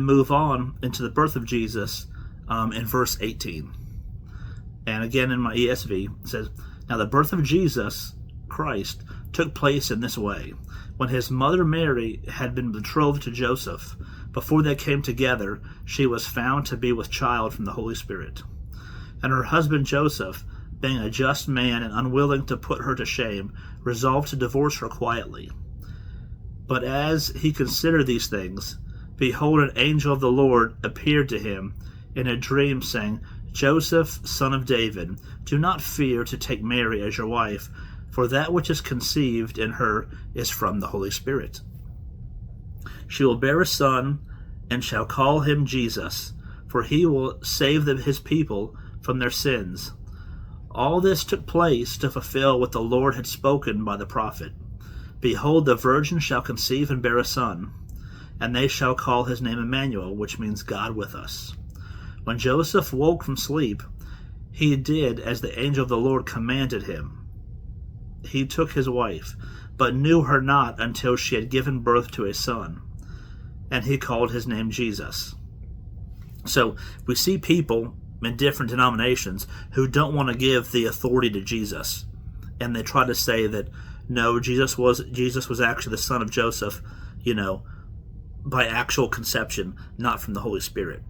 move on into the birth of Jesus in verse 18. And again in my ESV, it says, "Now the birth of Jesus Christ took place in this way. When his mother Mary had been betrothed to Joseph, before they came together, she was found to be with child from the Holy Spirit. And her husband Joseph, being a just man and unwilling to put her to shame, resolved to divorce her quietly. But as he considered these things, behold, an angel of the Lord appeared to him in a dream, saying, Joseph, son of David, do not fear to take Mary as your wife, for that which is conceived in her is from the Holy Spirit. She will bear a son, and shall call him Jesus, for he will save his people from their sins. All this took place to fulfill what the Lord had spoken by the prophet. Behold, the virgin shall conceive and bear a son, and they shall call his name Emmanuel, which means God with us. When Joseph woke from sleep, he did as the angel of the Lord commanded him. He took his wife, but knew her not until she had given birth to a son, and he called his name Jesus." So we see people in different denominations who don't want to give the authority to Jesus, and they try to say that no, Jesus was actually the son of Joseph, by actual conception, not from the Holy Spirit.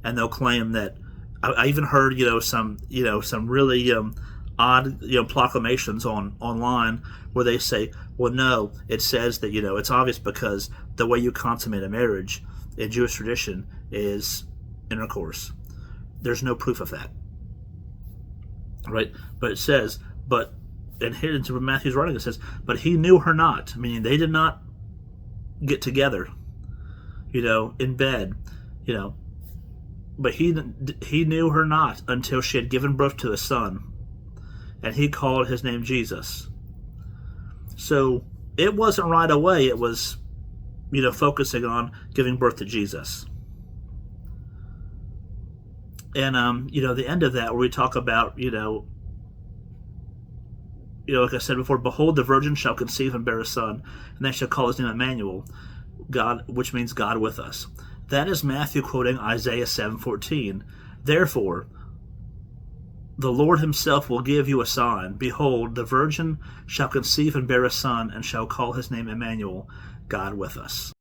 And they'll claim that I even heard some really odd proclamations online where they say, well, no, it says that it's obvious because the way you consummate a marriage in Jewish tradition is intercourse. There's no proof of that, right? But it says, and here into Matthew's writing, it says, but he knew her not, meaning they did not get together, in bed, but he knew her not until she had given birth to a son, and he called his name Jesus. So it wasn't right away. It was, focusing on giving birth to Jesus. And, the end of that where we talk about, like I said before, behold, the virgin shall conceive and bear a son, and they shall call his name Emmanuel, God, which means God with us. That is Matthew quoting Isaiah 7:14. Therefore, the Lord himself will give you a sign. Behold, the virgin shall conceive and bear a son, and shall call his name Emmanuel, God with us.